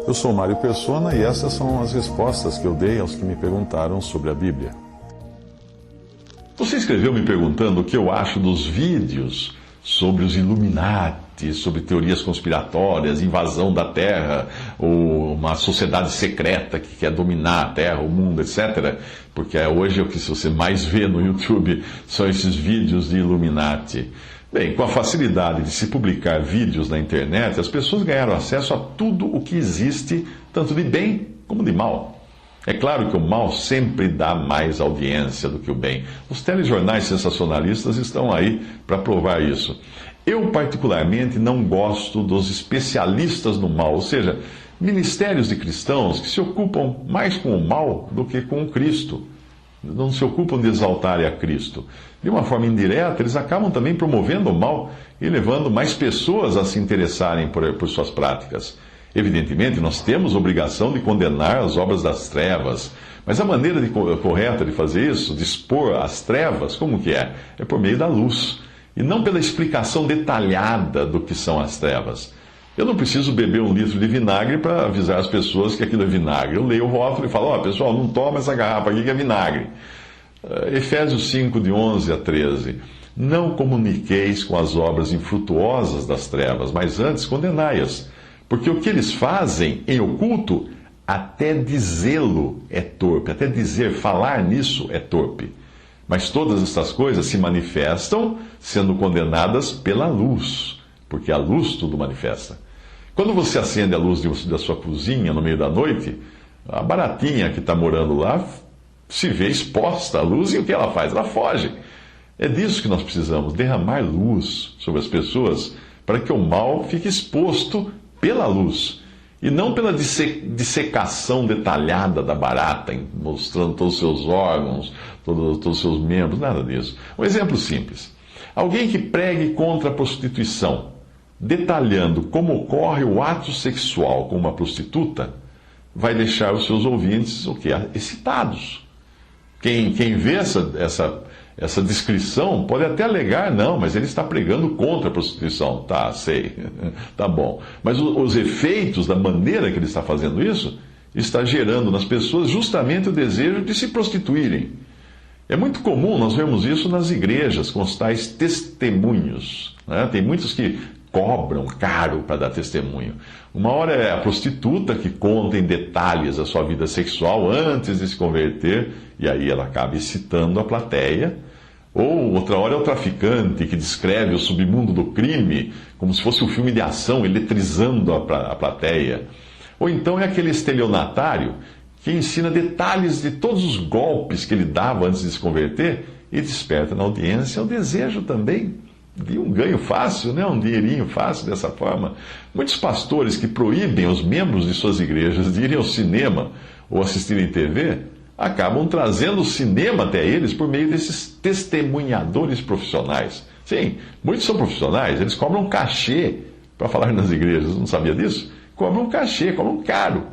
Eu sou Mário Persona e essas são as respostas que eu dei aos que me perguntaram sobre a Bíblia. Você escreveu me perguntando o que eu acho dos vídeos sobre os Illuminati, sobre teorias conspiratórias, invasão da Terra, ou uma sociedade secreta que quer dominar a Terra, o mundo, etc. Porque hoje o que você mais vê no YouTube são esses vídeos de Illuminati. Bem, com a facilidade de se publicar vídeos na internet, as pessoas ganharam acesso a tudo o que existe, tanto de bem como de mal. É claro que o mal sempre dá mais audiência do que o bem. Os telejornais sensacionalistas estão aí para provar isso. Eu, particularmente, não gosto dos especialistas no mal, ou seja, ministérios de cristãos que se ocupam mais com o mal do que com o Cristo. Não se ocupam de exaltar a Cristo. De uma forma indireta, eles acabam também promovendo o mal e levando mais pessoas a se interessarem por suas práticas. Evidentemente, nós temos obrigação de condenar as obras das trevas, mas a maneira correta de fazer isso, de expor as trevas, como que é? É por meio da luz, e não pela explicação detalhada do que são as trevas. Eu não preciso beber um litro de vinagre para avisar as pessoas que aquilo é vinagre. Eu leio o rótulo e falo, pessoal, não toma essa garrafa aqui que é vinagre. Efésios 5, de 11 a 13. Não comuniqueis com as obras infrutuosas das trevas, mas antes condenai-as. Porque o que eles fazem em oculto, até dizê-lo é torpe, até falar nisso é torpe. Mas todas estas coisas se manifestam sendo condenadas pela luz, porque a luz tudo manifesta. Quando você acende a luz da sua cozinha no meio da noite, a baratinha que está morando lá se vê exposta à luz e o que ela faz? Ela foge. É disso que nós precisamos, derramar luz sobre as pessoas para que o mal fique exposto pela luz e não pela dissecação detalhada da barata, mostrando todos os seus órgãos, todos os seus membros, nada disso. Um exemplo simples. Alguém que pregue contra a prostituição, detalhando como ocorre o ato sexual com uma prostituta, vai deixar os seus ouvintes excitados. Quem vê essa descrição pode até alegar, não, mas ele está pregando contra a prostituição. Tá, sei, tá bom. Mas os efeitos da maneira que ele está fazendo isso, está gerando nas pessoas justamente o desejo de se prostituírem. É muito comum nós vermos isso nas igrejas, com os tais testemunhos, né? Tem muitos que cobram caro para dar testemunho. Uma hora é a prostituta que conta em detalhes a sua vida sexual antes de se converter, e aí ela acaba excitando a plateia. Ou outra hora é o traficante que descreve o submundo do crime como se fosse um filme de ação, eletrizando a plateia. Ou então é aquele estelionatário que ensina detalhes de todos os golpes que ele dava antes de se converter e desperta na audiência o desejo também de um ganho fácil, né? Um dinheirinho fácil dessa forma. Muitos pastores que proíbem os membros de suas igrejas de irem ao cinema ou assistirem TV acabam trazendo o cinema até eles por meio desses testemunhadores profissionais. Sim, muitos são profissionais, eles cobram cachê para falar nas igrejas, não sabia disso? Cobram cachê, cobram caro.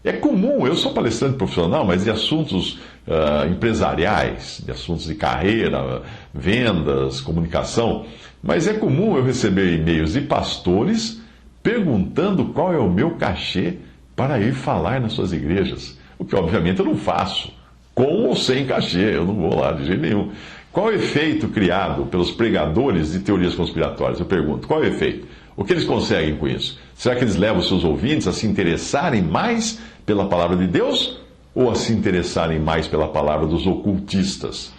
É comum, eu sou palestrante profissional, mas de assuntos empresariais, de assuntos de carreira, vendas, comunicação, mas é comum eu receber e-mails de pastores perguntando qual é o meu cachê para ir falar nas suas igrejas. O que, obviamente, eu não faço, com ou sem cachê, eu não vou lá de jeito nenhum. Qual é o efeito criado pelos pregadores de teorias conspiratórias? Eu pergunto, qual é o efeito? O que eles conseguem com isso? Será que eles levam os seus ouvintes a se interessarem mais pela palavra de Deus ou a se interessarem mais pela palavra dos ocultistas?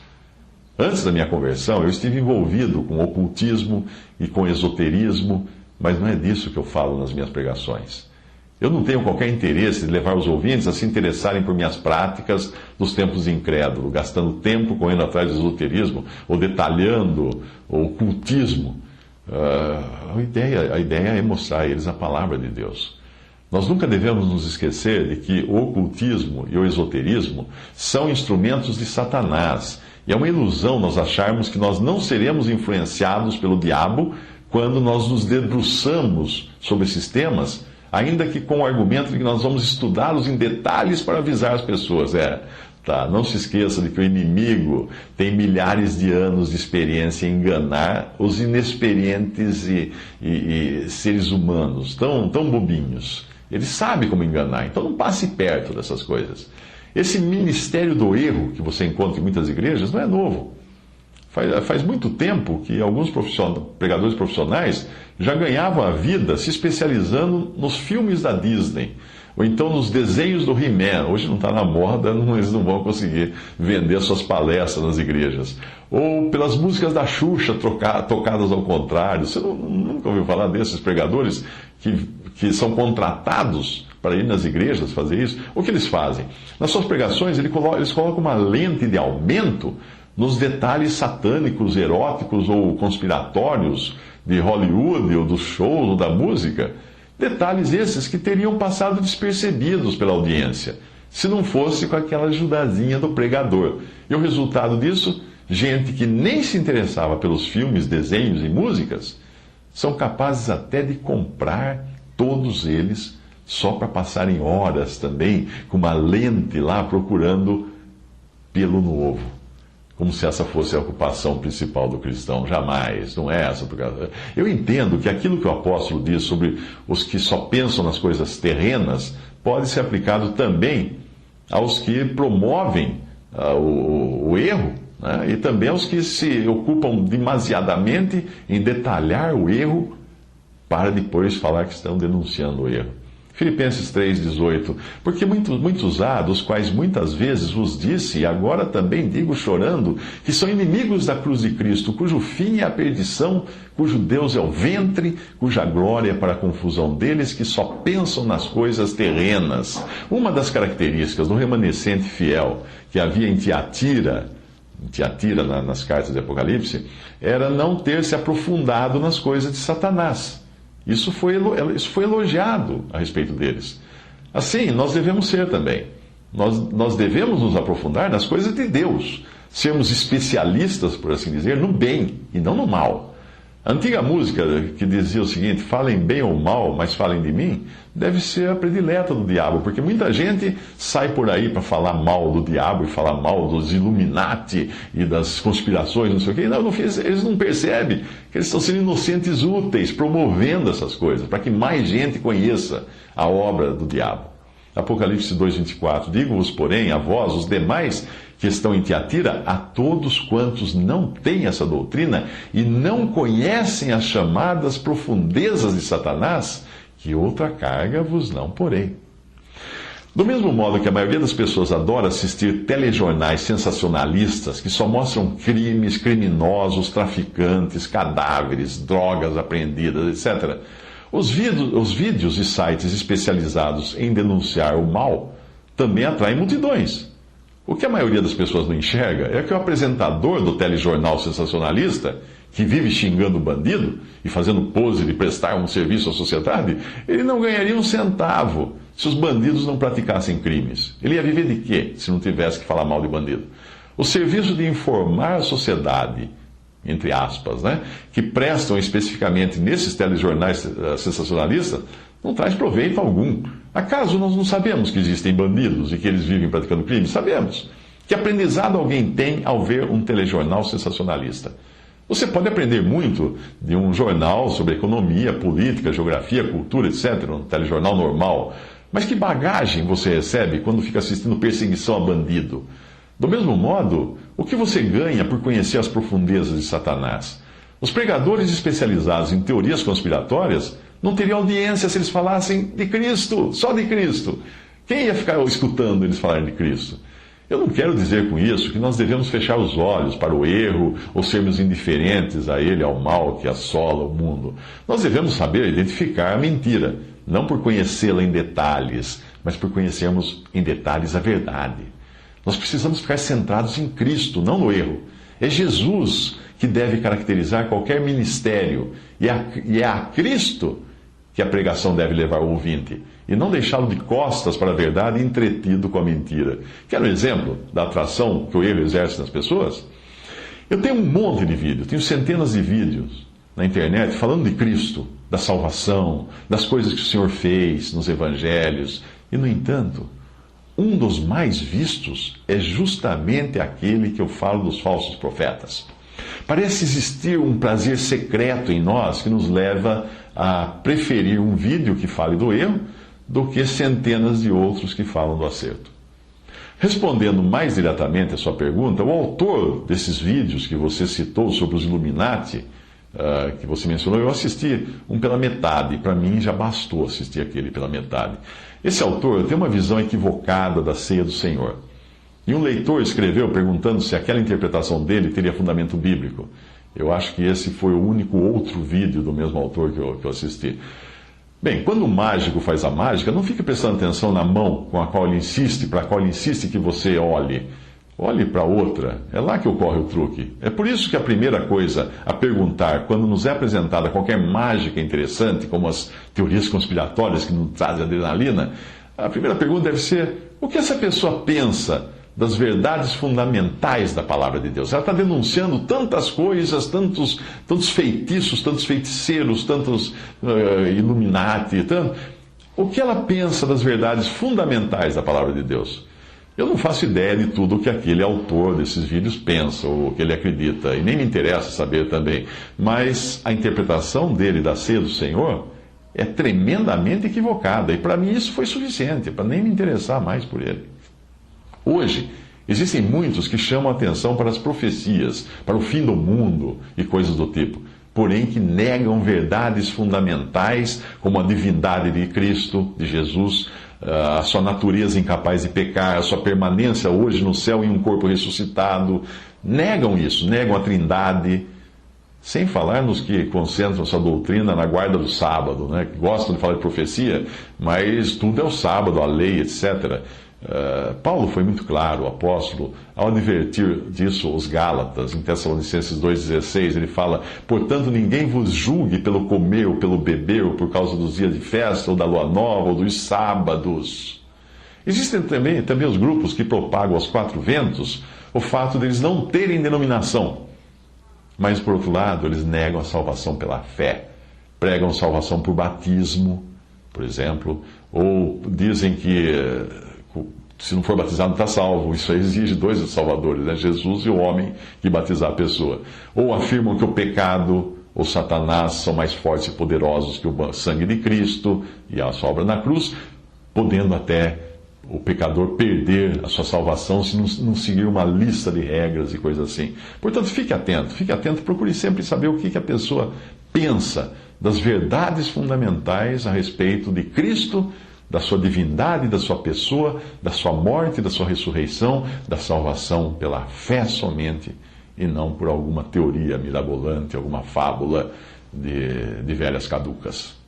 Antes da minha conversão, eu estive envolvido com ocultismo e com esoterismo, mas não é disso que eu falo nas minhas pregações. Eu não tenho qualquer interesse de levar os ouvintes a se interessarem por minhas práticas dos tempos de incrédulo, gastando tempo correndo atrás do esoterismo ou detalhando o ocultismo. A ideia é mostrar a eles a palavra de Deus. Nós nunca devemos nos esquecer de que o ocultismo e o esoterismo são instrumentos de Satanás. E é uma ilusão nós acharmos que nós não seremos influenciados pelo diabo quando nós nos debruçamos sobre esses temas, ainda que com o argumento de que nós vamos estudá-los em detalhes para avisar as pessoas. Tá? Não se esqueça de que o inimigo tem milhares de anos de experiência em enganar os inexperientes e seres humanos, tão bobinhos. Ele sabe como enganar, então não passe perto dessas coisas. Esse ministério do erro que você encontra em muitas igrejas não é novo. Faz muito tempo que alguns pregadores profissionais já ganhavam a vida se especializando nos filmes da Disney, ou então nos desenhos do He-Man. Hoje não está na moda, eles não vão conseguir vender suas palestras nas igrejas. Ou pelas músicas da Xuxa tocadas ao contrário. Você nunca ouviu falar desses pregadores que são contratados para ir nas igrejas fazer isso? O que eles fazem? Nas suas pregações, eles colocam uma lente de aumento nos detalhes satânicos, eróticos ou conspiratórios de Hollywood, ou dos shows, ou da música. Detalhes esses que teriam passado despercebidos pela audiência, se não fosse com aquela ajudazinha do pregador. E o resultado disso, gente que nem se interessava pelos filmes, desenhos e músicas, são capazes até de comprar todos eles só para passarem horas também com uma lente lá procurando pelo novo. Como se essa fosse a ocupação principal do cristão. Jamais, não é essa. Eu entendo que aquilo que o apóstolo diz sobre os que só pensam nas coisas terrenas pode ser aplicado também aos que promovem o erro, né? E também aos que se ocupam demasiadamente em detalhar o erro para depois falar que estão denunciando o erro. Filipenses 3,18, porque muitos há, dos quais muitas vezes vos disse, e agora também digo chorando, que são inimigos da cruz de Cristo, cujo fim é a perdição, cujo Deus é o ventre, cuja glória é para a confusão deles, que só pensam nas coisas terrenas. Uma das características do remanescente fiel que havia em Tiatira, nas cartas de Apocalipse, era não ter se aprofundado nas coisas de Satanás. Isso foi elogiado a respeito deles. Assim, nós devemos ser também. Nós devemos nos aprofundar nas coisas de Deus. Sermos especialistas, por assim dizer, no bem e não no mal. A antiga música que dizia o seguinte: falem bem ou mal, mas falem de mim, deve ser a predileta do diabo, porque muita gente sai por aí para falar mal do diabo e falar mal dos Illuminati e das conspirações, não sei o quê. Eles não percebem que eles estão sendo inocentes úteis, promovendo essas coisas, para que mais gente conheça a obra do diabo. Apocalipse 2,24: digo-vos, porém, a vós, os demais que estão em Tiatira, a todos quantos não têm essa doutrina e não conhecem as chamadas profundezas de Satanás, que outra carga vos não porei. Do mesmo modo que a maioria das pessoas adora assistir telejornais sensacionalistas que só mostram crimes, criminosos, traficantes, cadáveres, drogas apreendidas, etc., os vídeos e sites especializados em denunciar o mal também atraem multidões. O que a maioria das pessoas não enxerga é que o apresentador do telejornal sensacionalista, que vive xingando o bandido e fazendo pose de prestar um serviço à sociedade, ele não ganharia um centavo se os bandidos não praticassem crimes. Ele ia viver de quê se não tivesse que falar mal de bandido? O serviço de informar a sociedade, entre aspas, né, que prestam especificamente nesses telejornais sensacionalistas, não traz proveito algum. Acaso nós não sabemos que existem bandidos e que eles vivem praticando crimes? Sabemos. Que aprendizado alguém tem ao ver um telejornal sensacionalista? Você pode aprender muito de um jornal sobre economia, política, geografia, cultura, etc., um telejornal normal. Mas que bagagem você recebe quando fica assistindo perseguição a bandido? Do mesmo modo, o que você ganha por conhecer as profundezas de Satanás? Os pregadores especializados em teorias conspiratórias não teriam audiência se eles falassem de Cristo, só de Cristo. Quem ia ficar escutando eles falarem de Cristo? Eu não quero dizer com isso que nós devemos fechar os olhos para o erro ou sermos indiferentes a ele, ao mal que assola o mundo. Nós devemos saber identificar a mentira, não por conhecê-la em detalhes, mas por conhecermos em detalhes a verdade. Nós precisamos ficar centrados em Cristo, não no erro. É Jesus que deve caracterizar qualquer ministério, e é a Cristo que a pregação deve levar o ouvinte, e não deixá-lo de costas para a verdade, entretido com a mentira. Quer um exemplo da atração que o erro exerce nas pessoas? Eu tenho um monte de vídeos, tenho centenas de vídeos na internet falando de Cristo, da salvação, das coisas que o Senhor fez nos evangelhos, e no entanto, um dos mais vistos é justamente aquele que eu falo dos falsos profetas. Parece existir um prazer secreto em nós que nos leva a preferir um vídeo que fale do erro do que centenas de outros que falam do acerto. Respondendo mais diretamente a sua pergunta, o autor desses vídeos que você citou sobre os Illuminati, que você mencionou, eu assisti um pela metade. Para mim já bastou assistir aquele pela metade. Esse autor tem uma visão equivocada da ceia do Senhor. E um leitor escreveu perguntando se aquela interpretação dele teria fundamento bíblico. Eu acho que esse foi o único outro vídeo do mesmo autor que eu assisti. Bem, quando o mágico faz a mágica, não fique prestando atenção na mão com a qual ele insiste, para a qual ele insiste que você olhe. Olhe para outra. É lá que ocorre o truque. É por isso que a primeira coisa a perguntar, quando nos é apresentada qualquer mágica interessante, como as teorias conspiratórias que nos trazem adrenalina, a primeira pergunta deve ser: o que essa pessoa pensa das verdades fundamentais da palavra de Deus? Ela está denunciando tantas coisas, tantos feitiços, tantos feiticeiros, tantos Illuminati. O que ela pensa das verdades fundamentais da palavra de Deus? Eu não faço ideia de tudo o que aquele autor desses vídeos pensa, ou o que ele acredita, e nem me interessa saber também. Mas a interpretação dele da ceia do Senhor é tremendamente equivocada, e para mim isso foi suficiente, para nem me interessar mais por ele. Hoje, existem muitos que chamam a atenção para as profecias, para o fim do mundo e coisas do tipo, porém que negam verdades fundamentais como a divindade de Cristo, de Jesus, a sua natureza incapaz de pecar, a sua permanência hoje no céu em um corpo ressuscitado. Negam isso, negam a Trindade, sem falar nos que concentram sua doutrina na guarda do sábado, né? Que gostam de falar de profecia, mas tudo é o sábado, a lei, etc. Paulo foi muito claro, o apóstolo, ao advertir disso os Gálatas, em Tessalonicenses 2,16, ele fala: portanto, ninguém vos julgue pelo comer ou pelo beber, ou por causa dos dias de festa, ou da lua nova, ou dos sábados. Existem também os grupos que propagam aos quatro ventos o fato deles não terem denominação, mas, por outro lado, eles negam a salvação pela fé, pregam salvação por batismo, por exemplo, ou dizem que se não for batizado, não está salvo. Isso aí exige dois salvadores, né? Jesus e o homem que batizar a pessoa. Ou afirmam que o pecado ou Satanás são mais fortes e poderosos que o sangue de Cristo e a sua obra na cruz, podendo até o pecador perder a sua salvação se não seguir uma lista de regras e coisas assim. Portanto, fique atento, procure sempre saber o que a pessoa pensa das verdades fundamentais a respeito de Cristo, da sua divindade, da sua pessoa, da sua morte, da sua ressurreição, da salvação pela fé somente, e não por alguma teoria mirabolante, alguma fábula de velhas caducas.